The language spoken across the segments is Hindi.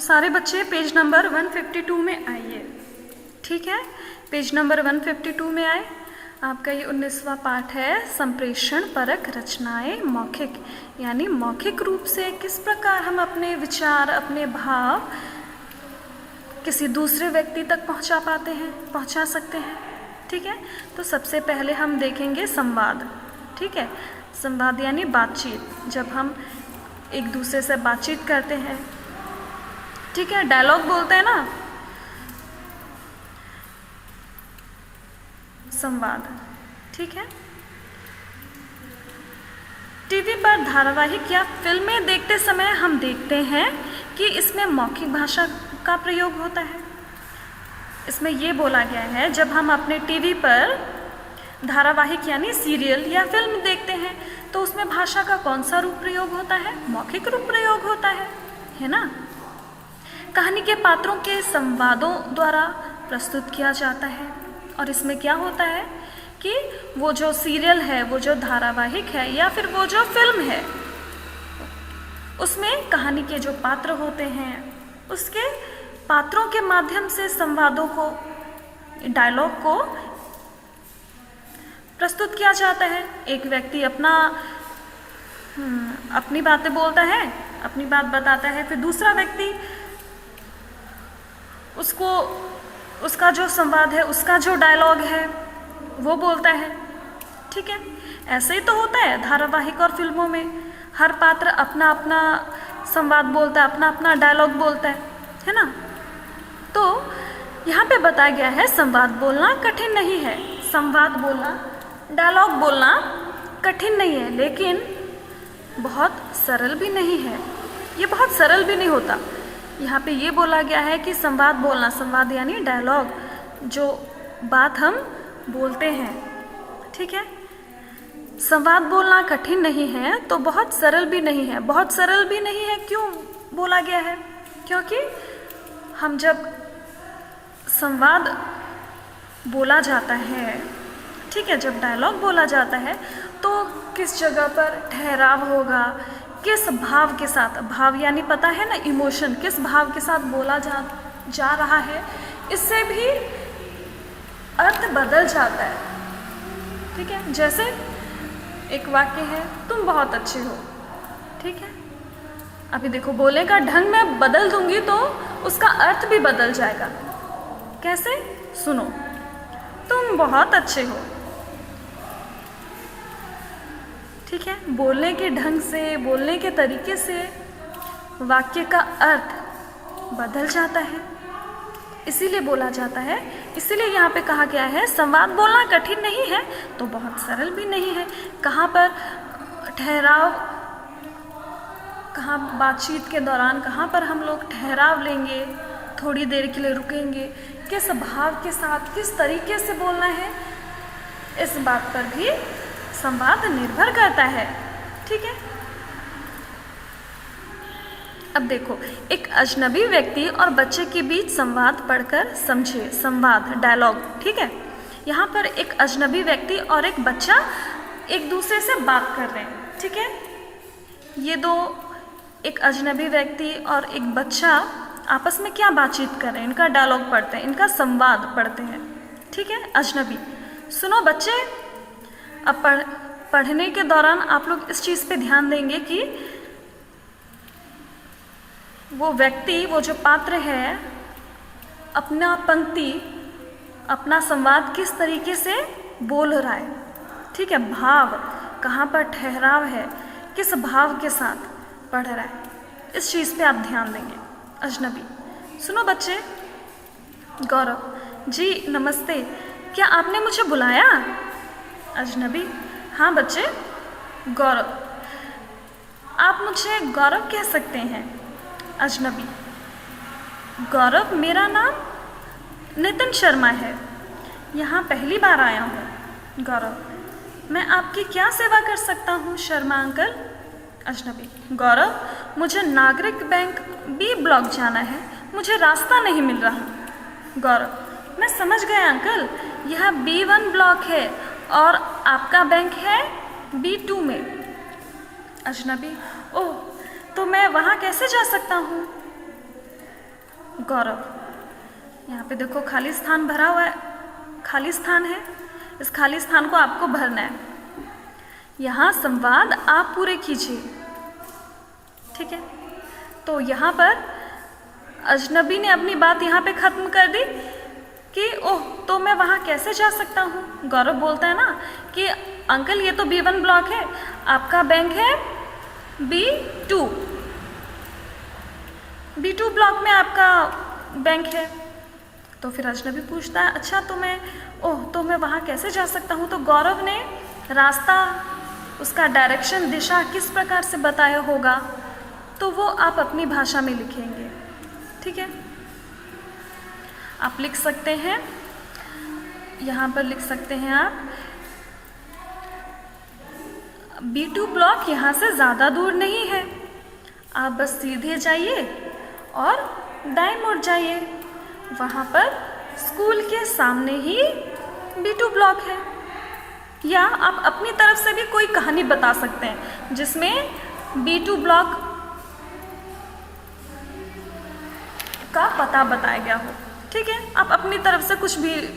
सारे बच्चे पेज नंबर 152 में आइए। ठीक है, पेज नंबर 152 में आए। आपका ये 19वां पाठ है संप्रेषण परक रचनाएं मौखिक, यानी मौखिक रूप से किस प्रकार हम अपने विचार, अपने भाव किसी दूसरे व्यक्ति तक पहुंचा सकते हैं। ठीक है, तो सबसे पहले हम देखेंगे संवाद। ठीक है, संवाद यानी बातचीत, जब हम एक दूसरे से बातचीत करते हैं। ठीक है, डायलॉग बोलते हैं ना, संवाद। ठीक है, टीवी पर धारावाहिक या फिल्में देखते समय हम देखते हैं कि इसमें मौखिक भाषा का प्रयोग होता है। इसमें ये बोला गया है, जब हम अपने टीवी पर धारावाहिक यानी सीरियल या फिल्म देखते हैं तो उसमें भाषा का कौन सा रूप प्रयोग होता है? मौखिक रूप प्रयोग होता है ना। कहानी के पात्रों के संवादों द्वारा प्रस्तुत किया जाता है। और इसमें क्या होता है कि वो जो सीरियल है, वो जो धारावाहिक है या फिर वो जो फिल्म है, उसमें कहानी के जो पात्र होते हैं उसके पात्रों के माध्यम से संवादों को, डायलॉग को प्रस्तुत किया जाता है। एक व्यक्ति अपनी बातें बोलता है, अपनी बात बताता है, फिर दूसरा व्यक्ति उसका जो संवाद है, उसका जो डायलॉग है वो बोलता है। ठीक है, ऐसे ही तो होता है धारावाहिक और फिल्मों में। हर पात्र अपना अपना संवाद बोलता है, अपना अपना डायलॉग बोलता है ना। तो यहाँ पे बताया गया है संवाद बोलना कठिन नहीं है। संवाद बोलना, डायलॉग बोलना कठिन नहीं है, लेकिन बहुत सरल भी नहीं है। ये बहुत सरल भी नहीं होता। यहाँ पे ये बोला गया है कि संवाद बोलना, संवाद यानी डायलॉग, जो बात हम बोलते हैं। ठीक है, संवाद बोलना कठिन नहीं है तो बहुत सरल भी नहीं है। बहुत सरल भी नहीं है क्यों बोला गया है? क्योंकि हम जब संवाद बोला जाता है, ठीक है, जब डायलॉग बोला जाता है तो किस जगह पर ठहराव होगा, किस भाव के साथ, भाव यानी पता है ना, इमोशन, किस भाव के साथ बोला जा रहा है, इससे भी अर्थ बदल जाता है। ठीक है, जैसे एक वाक्य है, तुम बहुत अच्छे हो। ठीक है, अभी देखो बोलने का ढंग मैं बदल दूंगी तो उसका अर्थ भी बदल जाएगा। कैसे? सुनो, तुम बहुत अच्छे हो। ठीक है, बोलने के ढंग से, बोलने के तरीके से वाक्य का अर्थ बदल जाता है, इसीलिए बोला जाता है। इसीलिए यहाँ पे कहा गया है संवाद बोलना कठिन नहीं है तो बहुत सरल भी नहीं है। कहाँ पर ठहराव, कहाँ बातचीत के दौरान कहाँ पर हम लोग ठहराव लेंगे, थोड़ी देर के लिए रुकेंगे, किस भाव के साथ, किस तरीके से बोलना है, इस बात पर भी संवाद निर्भर करता है। ठीक है, अब देखो, एक अजनबी व्यक्ति और बच्चे के बीच संवाद पढ़कर समझिए। संवाद, डायलॉग। ठीक है, यहाँ पर एक अजनबी व्यक्ति और एक बच्चा एक दूसरे से बात कर रहे हैं। ठीक है, ये दो, एक अजनबी व्यक्ति और एक बच्चा आपस में क्या बातचीत कर रहे हैं, इनका डायलॉग पढ़ते हैं, इनका संवाद पढ़ते हैं। ठीक है, अजनबी। सुनो बच्चे, अब पढ़ने के दौरान आप लोग इस चीज़ पे ध्यान देंगे कि वो व्यक्ति, वो जो पात्र है, अपना पंक्ति, अपना संवाद किस तरीके से बोल रहा है। ठीक है, भाव, कहाँ पर ठहराव है, किस भाव के साथ पढ़ रहा है, इस चीज़ पे आप ध्यान देंगे। अजनबी। सुनो बच्चे, गौरव जी नमस्ते, क्या आपने मुझे बुलाया? अजनबी। हाँ बच्चे। गौरव। आप मुझे गौरव कह सकते हैं। अजनबी। गौरव, मेरा नाम नितिन शर्मा है, यहाँ पहली बार आया हूँ। गौरव। मैं आपकी क्या सेवा कर सकता हूँ शर्मा अंकल? अजनबी। गौरव, मुझे नागरिक बैंक बी ब्लॉक जाना है, मुझे रास्ता नहीं मिल रहा। गौरव। मैं समझ गया अंकल, यह B1 ब्लॉक है और आपका बैंक है B2 में। अजनबी। ओह, तो मैं वहाँ कैसे जा सकता हूँ? गौरव। यहाँ पे देखो खाली स्थान भरा हुआ है, खाली स्थान है, इस खाली स्थान को आपको भरना है। यहाँ संवाद आप पूरे कीजिए, ठीक है। तो यहाँ पर अजनबी ने अपनी बात यहाँ पे ख़त्म कर दी कि ओह तो मैं वहाँ कैसे जा सकता हूँ। गौरव बोलता है ना कि अंकल ये तो B1 ब्लॉक है, आपका बैंक है B2 ब्लॉक में आपका बैंक है। तो फिर अजनबी पूछता है अच्छा तो मैं वहाँ कैसे जा सकता हूँ। तो गौरव ने रास्ता, उसका डायरेक्शन, दिशा किस प्रकार से बताया होगा तो वो आप अपनी भाषा में लिखेंगे, ठीक है। आप लिख सकते हैं, यहाँ पर लिख सकते हैं आप B2 ब्लॉक यहाँ से ज़्यादा दूर नहीं है, आप बस सीधे जाइए और दाएं मुड़ जाइए, वहाँ पर स्कूल के सामने ही B2 ब्लॉक है। या आप अपनी तरफ से भी कोई कहानी बता सकते हैं जिसमें B2 ब्लॉक का पता बताया गया हो, ठीक है। आप अपनी तरफ से कुछ भी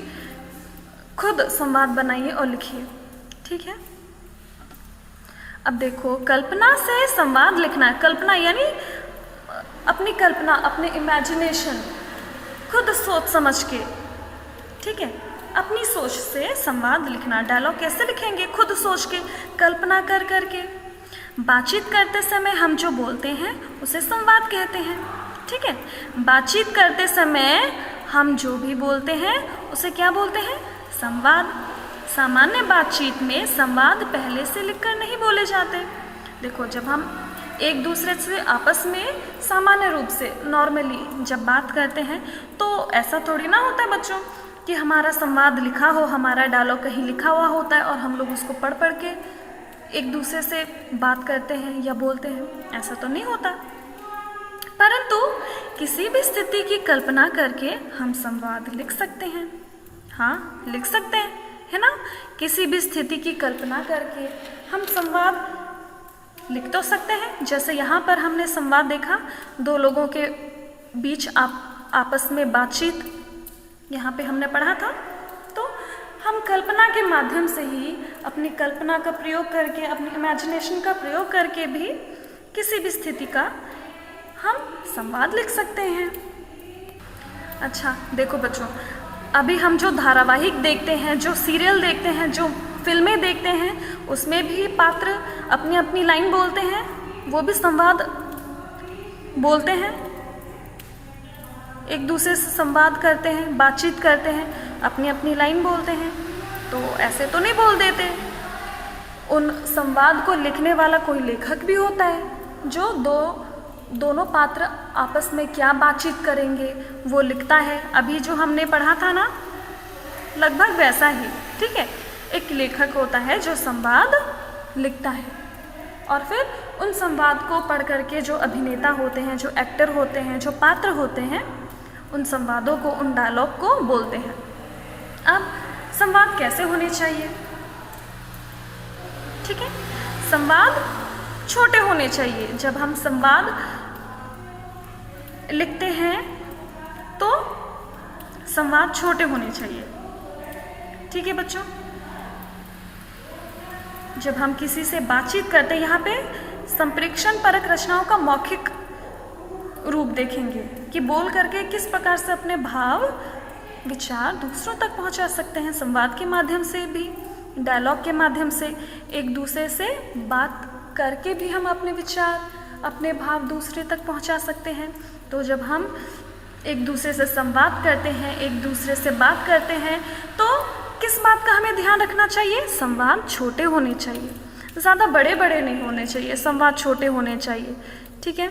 खुद संवाद बनाइए और लिखिए, ठीक है। अब देखो कल्पना से संवाद लिखना है। कल्पना यानी अपनी कल्पना, अपने इमेजिनेशन, खुद सोच समझ के, ठीक है, अपनी सोच से संवाद लिखना। डायलॉग कैसे लिखेंगे? खुद सोच के, कल्पना कर करके। बातचीत करते समय हम जो बोलते हैं उसे संवाद कहते हैं, ठीक है। बातचीत करते समय हम जो भी बोलते हैं उसे क्या बोलते हैं? संवाद। सामान्य बातचीत में संवाद पहले से लिखकर नहीं बोले जाते। देखो जब हम एक दूसरे से आपस में सामान्य रूप से नॉर्मली जब बात करते हैं तो ऐसा थोड़ी ना होता है बच्चों कि हमारा संवाद लिखा हो, हमारा डायलॉग कहीं लिखा हुआ होता है और हम लोग उसको पढ़ पढ़ के एक दूसरे से बात करते हैं या बोलते हैं, ऐसा तो नहीं होता। परंतु किसी भी स्थिति की कल्पना करके हम संवाद लिख सकते हैं। हाँ, लिख सकते हैं, है ना। किसी भी स्थिति की कल्पना करके हम संवाद लिख तो सकते हैं। जैसे यहाँ पर हमने संवाद देखा, दो लोगों के बीच आपस में बातचीत, यहाँ पे हमने पढ़ा था। तो हम कल्पना के माध्यम से ही, अपनी कल्पना का प्रयोग करके, अपनी इमेजिनेशन का प्रयोग करके भी किसी भी स्थिति का हम संवाद लिख सकते हैं। अच्छा देखो बच्चों, अभी हम जो धारावाहिक देखते हैं, जो सीरियल देखते हैं, जो फिल्में देखते हैं, उसमें भी पात्र अपनी अपनी लाइन बोलते हैं, वो भी संवाद बोलते हैं, एक दूसरे से संवाद करते हैं, बातचीत करते हैं, अपनी अपनी लाइन बोलते हैं। तो ऐसे तो नहीं बोल देते। उन संवाद को लिखने वाला कोई लेखक भी होता है जो दोनों पात्र आपस में क्या बातचीत करेंगे वो लिखता है। अभी जो हमने पढ़ा था ना, लगभग वैसा ही, ठीक है। एक लेखक होता है जो संवाद लिखता है और फिर उन संवाद को पढ़ करके जो अभिनेता होते हैं, जो एक्टर होते हैं, जो पात्र होते हैं, उन संवादों को, उन डायलॉग को बोलते हैं। अब संवाद कैसे होने चाहिए? ठीक है, संवाद छोटे होने चाहिए। जब हम संवाद लिखते हैं तो संवाद छोटे होने चाहिए, ठीक है बच्चों। जब हम किसी से बातचीत करते हैं, यहाँ पे संप्रेक्षण परक रचनाओं का मौखिक रूप देखेंगे कि बोल करके किस प्रकार से अपने भाव, विचार दूसरों तक पहुंचा सकते हैं। संवाद के माध्यम से भी, डायलॉग के माध्यम से, एक दूसरे से बात करके भी हम अपने विचार, अपने भाव दूसरे तक पहुंचा सकते हैं। तो जब हम एक दूसरे से संवाद करते हैं, एक दूसरे से बात करते हैं, तो किस बात का हमें ध्यान रखना चाहिए? संवाद छोटे होने चाहिए, ज़्यादा बड़े बड़े नहीं होने चाहिए, संवाद छोटे होने चाहिए, ठीक है।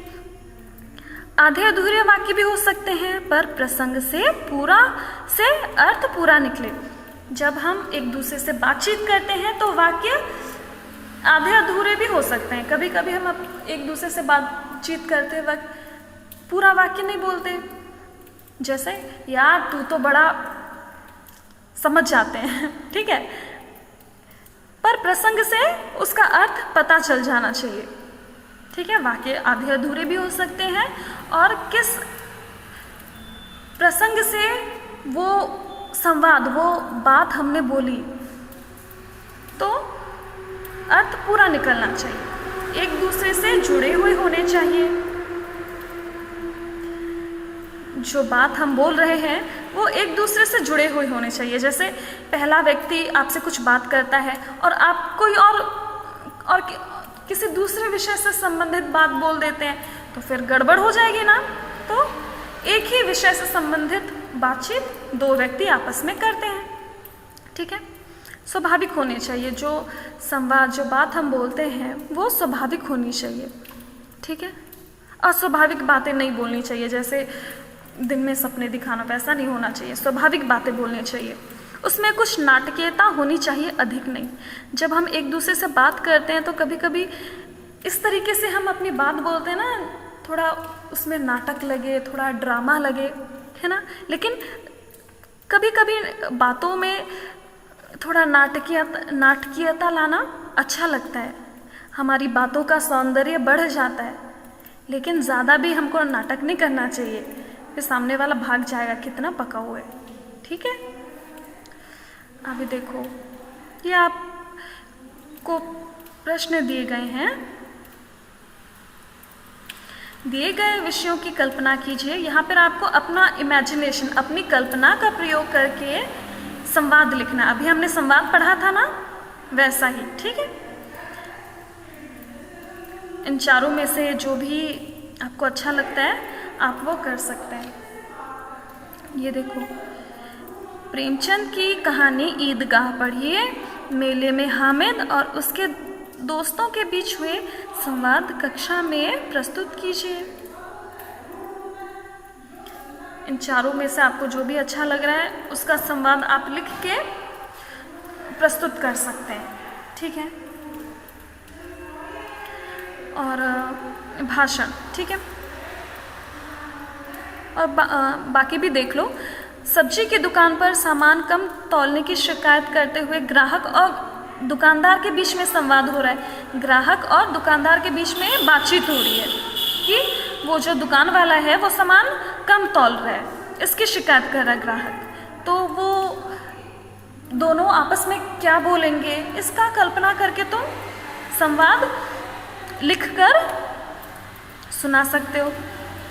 आधे अधूरे वाक्य भी हो सकते हैं, पर प्रसंग से अर्थ पूरा निकले। जब हम एक दूसरे से बातचीत करते हैं तो वाक्य आधे अधूरे भी हो सकते हैं। कभी कभी हम एक दूसरे से बातचीत करते वक्त पूरा वाक्य नहीं बोलते, जैसे यार तू तो बड़ा, समझ जाते हैं, ठीक है। पर प्रसंग से उसका अर्थ पता चल जाना चाहिए, ठीक है। वाक्य आधे अधूरे भी हो सकते हैं और किस प्रसंग से वो संवाद, वो बात हमने बोली तो अर्थ पूरा निकलना चाहिए, एक दूसरे से जुड़े हुए होने चाहिए। जो बात हम बोल रहे हैं वो एक दूसरे से जुड़े हुए होने चाहिए। जैसे पहला व्यक्ति आपसे कुछ बात करता है और आप कोई और किसी दूसरे विषय से संबंधित बात बोल देते हैं तो फिर गड़बड़ हो जाएगी ना। तो एक ही विषय से संबंधित बातचीत दो व्यक्ति आपस में करते हैं, ठीक है। स्वाभाविक होनी चाहिए, जो संवाद, जो बात हम बोलते हैं वो स्वाभाविक होनी चाहिए, ठीक है। अस्वाभाविक बातें नहीं बोलनी चाहिए, जैसे दिन में सपने दिखाना, वैसा नहीं होना चाहिए। स्वाभाविक बातें बोलनी चाहिए, उसमें कुछ नाटकीयता होनी चाहिए, अधिक नहीं। जब हम एक दूसरे से बात करते हैं तो कभी कभी इस तरीके से हम अपनी बात बोलते हैं ना, थोड़ा उसमें नाटक लगे, थोड़ा ड्रामा लगे, है ना। लेकिन कभी कभी बातों में थोड़ा नाटकीयता लाना अच्छा लगता है, हमारी बातों का सौंदर्य बढ़ जाता है। लेकिन ज़्यादा भी हमको नाटक नहीं करना चाहिए, फिर सामने वाला भाग जाएगा कितना पका हुआ है, ठीक है। अभी देखो, ये आपको प्रश्न दिए गए हैं। दिए गए विषयों की कल्पना कीजिए। यहाँ पर आपको अपना इमेजिनेशन, अपनी कल्पना का प्रयोग करके संवाद लिखना। अभी हमने संवाद पढ़ा था ना, वैसा ही, ठीक है। इन चारों में से जो भी आपको अच्छा लगता है आप वो कर सकते हैं। ये देखो, प्रेमचंद की कहानी ईदगाह पढ़िए, मेले में हामिद और उसके दोस्तों के बीच हुए संवाद कक्षा में प्रस्तुत कीजिए। इन चारों में से आपको जो भी अच्छा लग रहा है उसका संवाद आप लिख के प्रस्तुत कर सकते हैं, ठीक है। और भाषण, ठीक है। और बाकी भी देख लो। सब्जी की दुकान पर सामान कम तौलने की शिकायत करते हुए ग्राहक और दुकानदार के बीच में संवाद हो रहा है। ग्राहक और दुकानदार के बीच में बातचीत हो रही है कि वो जो दुकान वाला है वो सामान कम तौल रहा है, इसकी शिकायत कर रहा है ग्राहक। तो वो दोनों आपस में क्या बोलेंगे, इसका कल्पना करके तुम संवाद लिखकर सुना सकते हो,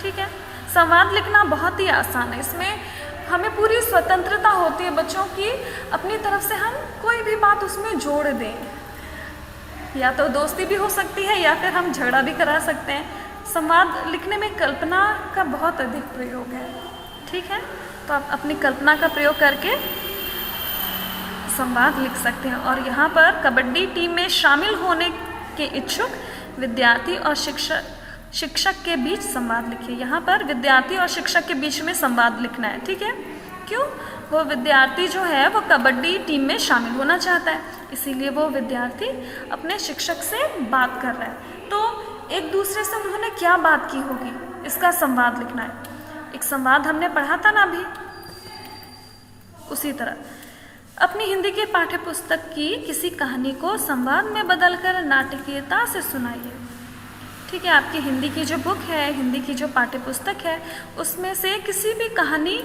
ठीक है। संवाद लिखना बहुत ही आसान है, इसमें हमें पूरी स्वतंत्रता होती है बच्चों की, अपनी तरफ से हम कोई भी बात उसमें जोड़ दें। या तो दोस्ती भी हो सकती है या फिर हम झगड़ा भी करा सकते हैं। संवाद लिखने में कल्पना का बहुत अधिक प्रयोग है, ठीक है। तो आप अपनी कल्पना का प्रयोग करके संवाद लिख सकते हैं। और यहाँ पर कबड्डी टीम में शामिल होने के इच्छुक विद्यार्थी और शिक्षक के बीच संवाद लिखिए। यहाँ पर विद्यार्थी और शिक्षक के बीच में संवाद लिखना है, ठीक है। क्यों? वो विद्यार्थी जो है वो कबड्डी टीम में शामिल होना चाहता है, इसीलिए वो विद्यार्थी अपने शिक्षक से बात कर रहा है। तो एक दूसरे से उन्होंने क्या बात की होगी, इसका संवाद लिखना है। एक संवाद हमने पढ़ा था ना अभी, उसी तरह अपनी हिंदी के पाठ्य पुस्तक की किसी कहानी को संवाद में बदलकर नाटकीयता से सुनाइए, ठीक है। आपकी हिंदी की जो बुक है, हिंदी की जो पाठ्य पुस्तक है, उसमें से किसी भी कहानी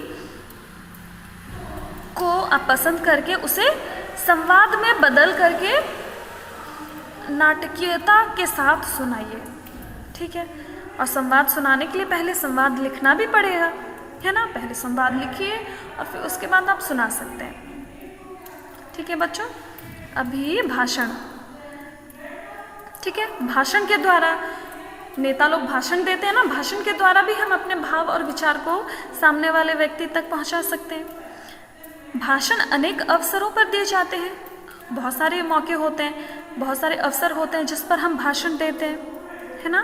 को आप पसंद करके उसे संवाद में बदल करके नाटकीयता के साथ सुनाइए, ठीक है। और संवाद सुनाने के लिए पहले संवाद लिखना भी पड़ेगा, है ना। पहले संवाद लिखिए और फिर उसके बाद आप सुना सकते हैं, ठीक है बच्चों। अभी भाषण, ठीक है। भाषण के द्वारा नेता लोग भाषण देते हैं ना, भाषण के द्वारा भी हम अपने भाव और विचार को सामने वाले व्यक्ति तक पहुंचा सकते हैं। भाषण अनेक अवसरों पर दिए जाते हैं, बहुत सारे मौके होते हैं, बहुत सारे अवसर होते हैं जिस पर हम भाषण देते हैं, है ना।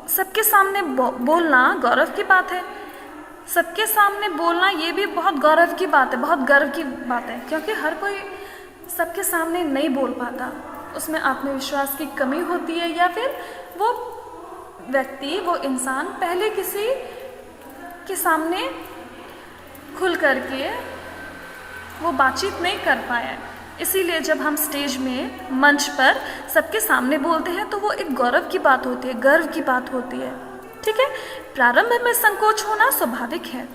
सबके सामने बोलना गौरव की बात है। सबके सामने बोलना ये भी बहुत गौरव की बात है, बहुत गर्व की बात है, क्योंकि हर कोई सबके सामने नहीं बोल पाता, उसमें आत्मविश्वास की कमी होती है, या फिर वो व्यक्ति, वो इंसान पहले किसी के सामने खुल करके वो बातचीत नहीं कर पाया है। इसीलिए जब हम स्टेज में, मंच पर सबके सामने बोलते हैं तो वो एक गौरव की बात होती है, गर्व की बात होती है, ठीक है। प्रारंभ में संकोच होना स्वाभाविक है।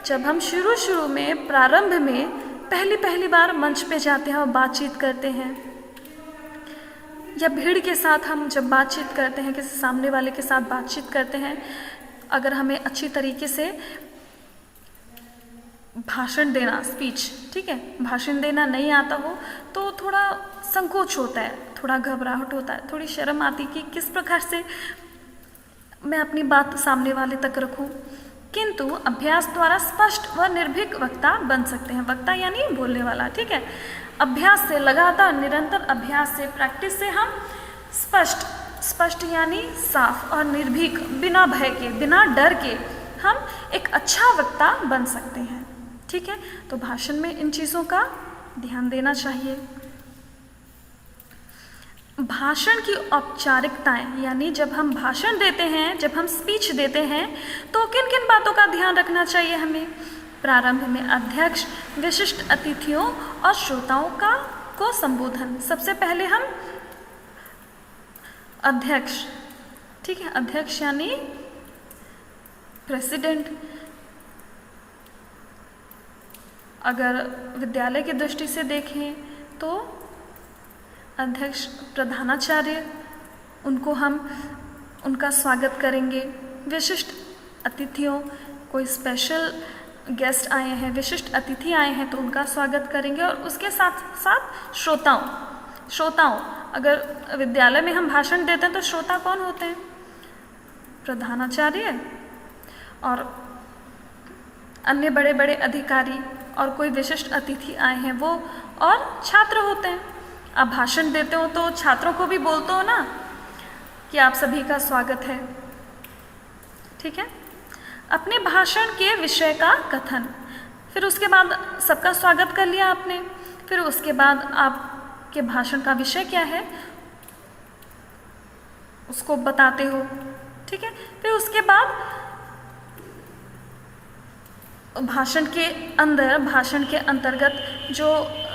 जब हम शुरू में प्रारंभ में पहली बार मंच पे जाते हैं और बातचीत करते हैं, या भीड़ के साथ हम जब बातचीत करते हैं, किसी सामने वाले के साथ बातचीत करते हैं, अगर हमें अच्छी तरीके से भाषण देना, स्पीच, ठीक है, भाषण देना नहीं आता हो तो थोड़ा संकोच होता है, थोड़ा घबराहट होता है, थोड़ी शर्म आती कि किस प्रकार से मैं अपनी बात सामने वाले तक रखूं। किंतु अभ्यास द्वारा स्पष्ट व निर्भीक वक्ता बन सकते हैं। वक्ता यानी बोलने वाला, ठीक है। अभ्यास से, लगातार निरंतर अभ्यास से, प्रैक्टिस से हम स्पष्ट यानी साफ और निर्भीक, बिना भय के, बिना डर के हम एक अच्छा वक्ता बन सकते हैं, ठीक है। तो भाषण में इन चीज़ों का ध्यान देना चाहिए। भाषण की औपचारिकताएं, यानी जब हम भाषण देते हैं, जब हम स्पीच देते हैं, तो किन किन बातों का ध्यान रखना चाहिए हमें। प्रारंभ में अध्यक्ष, विशिष्ट अतिथियों और श्रोताओं को संबोधन। सबसे पहले हम अध्यक्ष, ठीक है, अध्यक्ष यानी प्रेसिडेंट। अगर विद्यालय की दृष्टि से देखें तो अध्यक्ष प्रधानाचार्य, उनका स्वागत करेंगे। विशिष्ट अतिथियों, कोई स्पेशल गेस्ट आए हैं, विशिष्ट अतिथि आए हैं तो उनका स्वागत करेंगे। और उसके साथ साथ श्रोताओं, अगर विद्यालय में हम भाषण देते हैं तो श्रोता कौन होते हैं? प्रधानाचार्य और अन्य बड़े बड़े अधिकारी, और कोई विशिष्ट अतिथि आए हैं वो, और छात्र होते हैं। आप भाषण देते हो तो छात्रों को भी बोलते हो ना कि आप सभी का स्वागत है, ठीक है। अपने भाषण के विषय का कथन, फिर उसके बाद सबका स्वागत कर लिया आपने, फिर उसके बाद आपके भाषण का विषय क्या है उसको बताते हो, ठीक है। फिर उसके बाद भाषण के अंतर्गत जो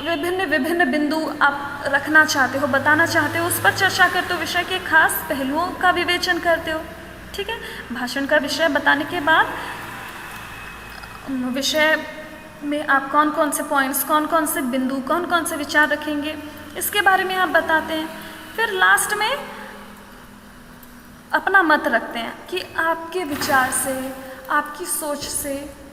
विभिन्न बिंदु आप रखना चाहते हो, बताना चाहते हो, उस पर चर्चा करते हो, विषय के खास पहलुओं का विवेचन करते हो, ठीक है। भाषण का विषय बताने के बाद विषय में आप कौन कौन से पॉइंट्स, कौन कौन से बिंदु, कौन कौन से विचार रखेंगे, इसके बारे में आप बताते हैं। फिर लास्ट में अपना मत रखते हैं कि आपके विचार से, आपकी सोच से,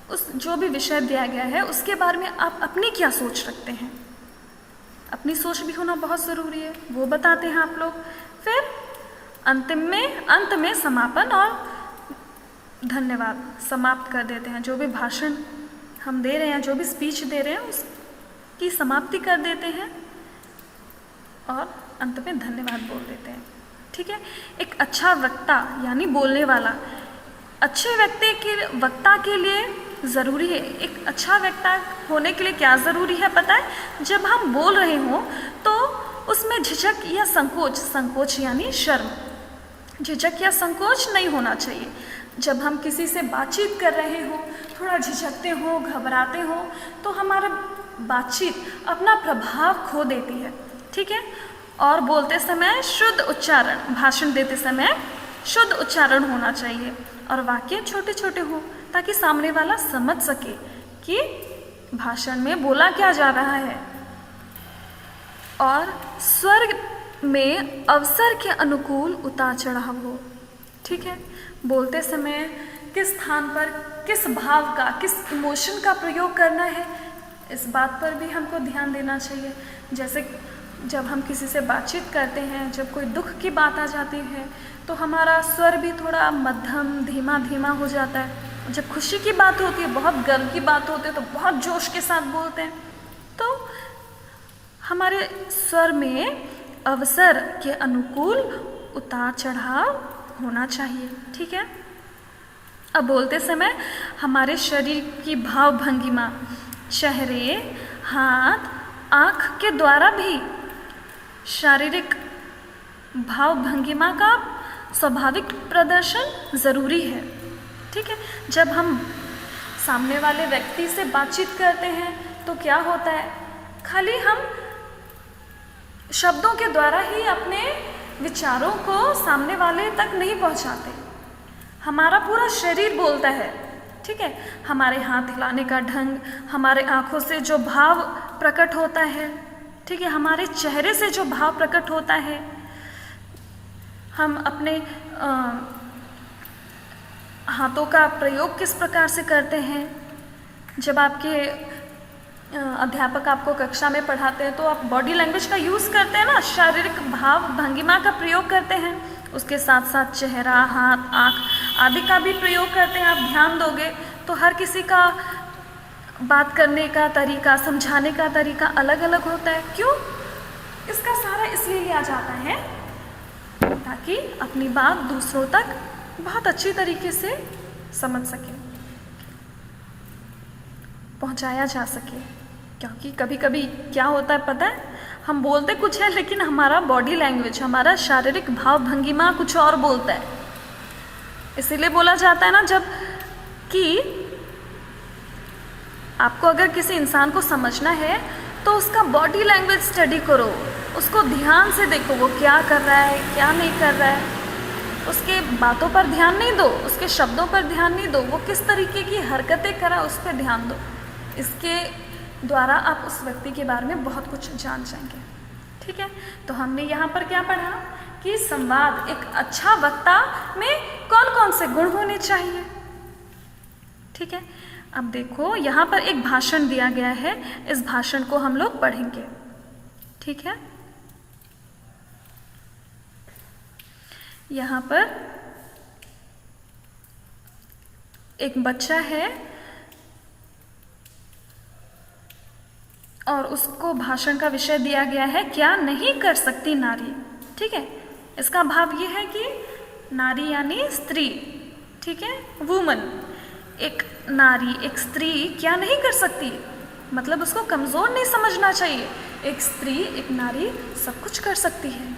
उस जो भी विषय दिया गया है उसके बारे में आप अपनी क्या सोच रखते हैं। अपनी सोच भी होना बहुत ज़रूरी है, वो बताते हैं आप लोग। फिर अंत में समापन और धन्यवाद समाप्त कर देते हैं। जो भी भाषण हम दे रहे हैं, जो भी स्पीच दे रहे हैं, उसकी समाप्ति कर देते हैं और अंत में धन्यवाद बोल देते हैं, ठीक है। एक अच्छा वक्ता यानी बोलने वाला, अच्छे वक्ता के लिए ज़रूरी है, एक अच्छा वक्ता होने के लिए क्या ज़रूरी है पता है? जब हम बोल रहे हों तो उसमें झिझक या संकोच यानी शर्म, झिझक या संकोच नहीं होना चाहिए। जब हम किसी से बातचीत कर रहे हो, थोड़ा झिझकते हो, घबराते हो, तो हमारा बातचीत अपना प्रभाव खो देती है, ठीक है। और बोलते समय शुद्ध उच्चारण, भाषण देते समय शुद्ध उच्चारण होना चाहिए और वाक्य छोटे छोटे हों ताकि सामने वाला समझ सके कि भाषण में बोला क्या जा रहा है। और स्वर में अवसर के अनुकूल उतार चढ़ाव हो, ठीक है। बोलते समय किस स्थान पर किस भाव का, किस इमोशन का प्रयोग करना है, इस बात पर भी हमको ध्यान देना चाहिए। जैसे जब हम किसी से बातचीत करते हैं, जब कोई दुख की बात आ जाती है तो हमारा स्वर भी थोड़ा मध्यम धीमा हो जाता है। जब खुशी की बात होती है, बहुत गर्व की बात होती है तो बहुत जोश के साथ बोलते हैं। तो हमारे स्वर में अवसर के अनुकूल उतार चढ़ाव होना चाहिए, ठीक है। अब बोलते समय हमारे शरीर की भाव भंगिमा, चेहरे, हाथ, आँख के द्वारा भी शारीरिक भाव भंगिमा का स्वाभाविक प्रदर्शन ज़रूरी है, ठीक है। जब हम सामने वाले व्यक्ति से बातचीत करते हैं तो क्या होता है, खाली हम शब्दों के द्वारा ही अपने विचारों को सामने वाले तक नहीं पहुंचाते। हमारा पूरा शरीर बोलता है, ठीक है, हमारे हाथ हिलाने का ढंग, हमारे आंखों से जो भाव प्रकट होता है, ठीक है, हमारे चेहरे से जो भाव प्रकट होता है, हम अपने हाथों का प्रयोग किस प्रकार से करते हैं। जब आपके अध्यापक आपको कक्षा में पढ़ाते हैं तो आप बॉडी लैंग्वेज का यूज़ करते हैं ना, शारीरिक भाव भंगिमा का प्रयोग करते हैं, उसके साथ साथ चेहरा, हाथ, आँख आदि का भी प्रयोग करते हैं। आप ध्यान दोगे तो हर किसी का बात करने का तरीका, समझाने का तरीका अलग अलग होता है। क्यों? इसका सहारा इसलिए लिया जाता है ताकि अपनी बात दूसरों तक बहुत अच्छी तरीके से समझ सके, पहुंचाया जा सके। क्योंकि कभी कभी क्या होता है पता है, हम बोलते कुछ है लेकिन हमारा बॉडी लैंग्वेज, हमारा शारीरिक भाव भंगिमा कुछ और बोलता है। इसीलिए बोला जाता है ना, जब कि आपको अगर किसी इंसान को समझना है तो उसका बॉडी लैंग्वेज स्टडी करो, उसको ध्यान से देखो वो क्या कर रहा है, क्या नहीं कर रहा है। उसके बातों पर ध्यान नहीं दो, उसके शब्दों पर ध्यान नहीं दो, वो किस तरीके की हरकतें करा उस पर ध्यान दो। इसके द्वारा आप उस व्यक्ति के बारे में बहुत कुछ जान जाएंगे। ठीक है, तो हमने यहाँ पर क्या पढ़ा कि संवाद, एक अच्छा वक्ता में कौन कौन से गुण होने चाहिए। ठीक है, अब देखो यहाँ पर एक भाषण दिया गया है, इस भाषण को हम लोग पढ़ेंगे। ठीक है, यहाँ पर एक बच्चा है और उसको भाषण का विषय दिया गया है, क्या नहीं कर सकती नारी। ठीक है, इसका भाव ये है कि नारी यानी स्त्री, ठीक है, वुमन, एक नारी, एक स्त्री क्या नहीं कर सकती, मतलब उसको कमज़ोर नहीं समझना चाहिए। एक स्त्री, एक नारी सब कुछ कर सकती है।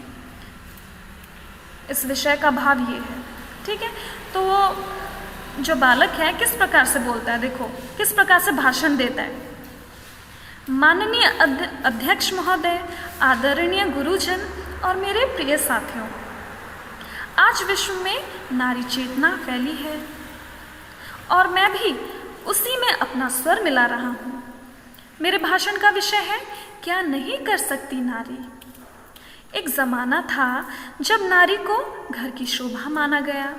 इस विषय का भाव ये है। ठीक है, तो वो जो बालक है किस प्रकार से बोलता है, देखो किस प्रकार से भाषण देता है। माननीय अध्यक्ष महोदय, आदरणीय गुरुजन और मेरे प्रिय साथियों, आज विश्व में नारी चेतना फैली है और मैं भी उसी में अपना स्वर मिला रहा हूँ। मेरे भाषण का विषय है, क्या नहीं कर सकती नारी। एक ज़माना था जब नारी को घर की शोभा माना गया,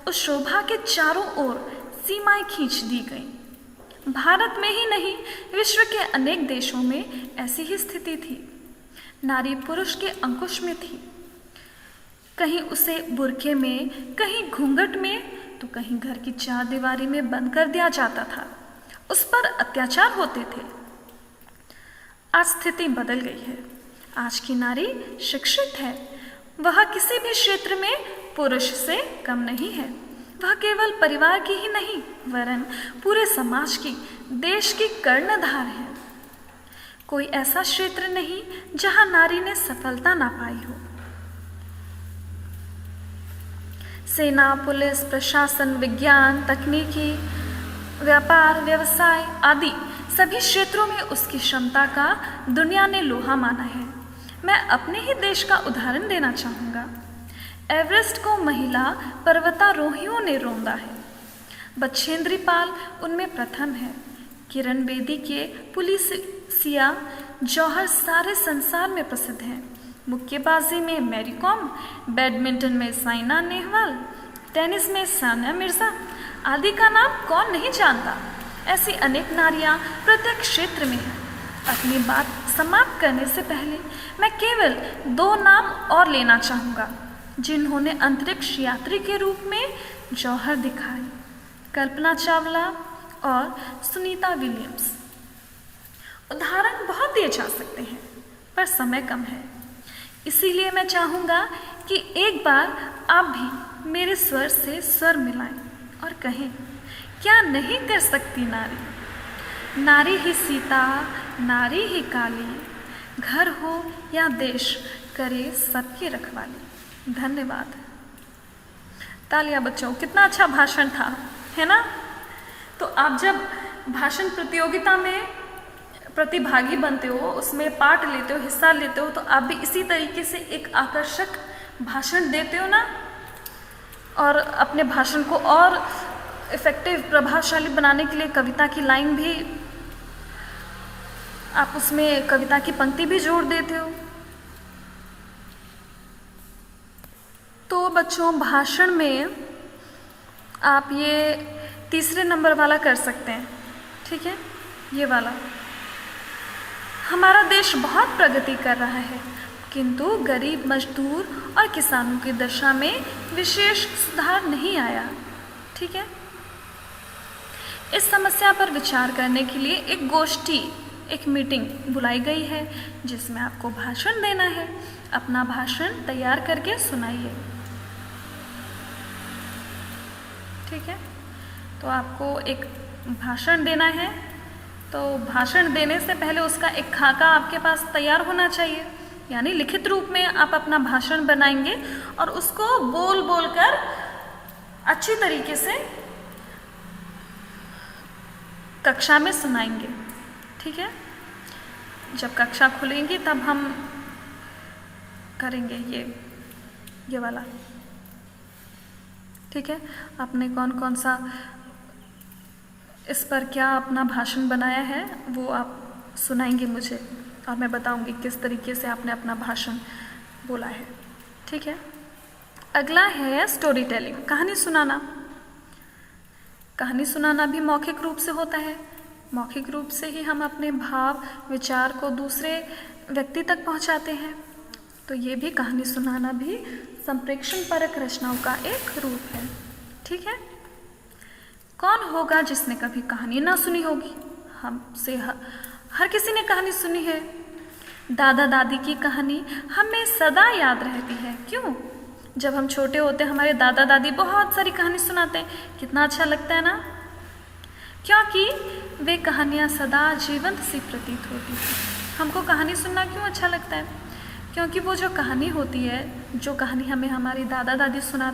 उस शोभा के चारों ओर सीमाएं खींच दी गईं। भारत में ही नहीं, विश्व के अनेक देशों में ऐसी ही स्थिति थी। नारी पुरुष के अंकुश में थी, कहीं उसे बुर्के में, कहीं घूंघट में, तो कहीं घर की चार दीवारी में बंद कर दिया जाता था। उस पर अत्याचार होते थे। आज स्थिति बदल गई है। आज की नारी शिक्षित है, वह किसी भी क्षेत्र में पुरुष से कम नहीं है। वह केवल परिवार की ही नहीं, वरन पूरे समाज की, देश की कर्णधार है। कोई ऐसा क्षेत्र नहीं जहां नारी ने सफलता ना पाई हो। सेना, पुलिस, प्रशासन, विज्ञान, तकनीकी, व्यापार, व्यवसाय आदि सभी क्षेत्रों में उसकी क्षमता का दुनिया ने लोहा माना है। मैं अपने ही देश का उदाहरण देना चाहूँगा। एवरेस्ट को महिला पर्वतारोहियों ने रौंदा है। बछेंद्री पाल उनमें प्रथम है। किरण बेदी के पुलिसिया जौहर सारे संसार में प्रसिद्ध हैं। मुक्केबाजी में मैरी कॉम, बैडमिंटन में साइना नेहवाल, टेनिस में सानिया मिर्जा आदि का नाम कौन नहीं जानता। ऐसी अनेक नारियां प्रत्येक क्षेत्र में हैं। अपनी बात समाप्त करने से पहले मैं केवल 2 नाम और लेना चाहूँगा जिन्होंने अंतरिक्ष यात्री के रूप में जौहर दिखाई, कल्पना चावला और सुनीता विलियम्स। उदाहरण बहुत दिए जा सकते हैं पर समय कम है, इसीलिए मैं चाहूँगा कि एक बार आप भी मेरे स्वर से स्वर मिलाएं और कहें, क्या नहीं कर सकती नारी। नारी ही सीता, नारी ही काली, घर हो या देश करे सबकी रखवाली। धन्यवाद। तालियां बच्चों, कितना अच्छा भाषण था, है ना। तो आप जब भाषण प्रतियोगिता में प्रतिभागी बनते हो, उसमें पार्ट लेते हो, हिस्सा लेते हो, तो आप भी इसी तरीके से एक आकर्षक भाषण देते हो ना, और अपने भाषण को और इफ़ेक्टिव, प्रभावशाली बनाने के लिए कविता की लाइन भी, आप उसमें कविता की पंक्ति भी जोड़ देते हो। तो बच्चों, भाषण में आप ये तीसरे नंबर वाला कर सकते हैं, ठीक है, ये वाला। हमारा देश बहुत प्रगति कर रहा है, किंतु गरीब मजदूर और किसानों की दशा में विशेष सुधार नहीं आया, ठीक है। इस समस्या पर विचार करने के लिए एक गोष्ठी, एक मीटिंग बुलाई गई है, जिसमें आपको भाषण देना है। अपना भाषण तैयार करके सुनाइए, ठीक है। तो आपको एक भाषण देना है, तो भाषण देने से पहले उसका एक खाका आपके पास तैयार होना चाहिए, यानी लिखित रूप में आप अपना भाषण बनाएंगे और उसको बोल बोल कर अच्छी तरीके से कक्षा में सुनाएंगे, ठीक है। जब कक्षा खुलेंगी तब हम करेंगे ये वाला, ठीक है। आपने कौन कौन सा इस पर क्या अपना भाषण बनाया है वो आप सुनाएंगे मुझे, और मैं बताऊंगी किस तरीके से आपने अपना भाषण बोला है, ठीक है। अगला है स्टोरी टेलिंग, कहानी सुनाना। कहानी सुनाना भी मौखिक रूप से होता है। मौखिक रूप से ही हम अपने भाव विचार को दूसरे व्यक्ति तक पहुंचाते हैं। तो ये भी कहानी सुनाना भी संप्रेक्षण परक रचनाओं का एक रूप है, ठीक है। कौन होगा जिसने कभी कहानी ना सुनी होगी? हमसे हर किसी ने कहानी सुनी है। दादा दादी की कहानी हमें सदा याद रहती है। क्यों? जब हम छोटे होते हमारे दादा दादी बहुत सारी कहानी सुनाते हैं, कितना अच्छा लगता है ना, क्योंकि वे कहानियाँ सदा जीवंत सी प्रतीत होती हैं। हमको कहानी सुनना क्यों अच्छा लगता है? क्योंकि वो जो कहानी होती है, जो कहानी हमें हमारी दादा दादी सुनाते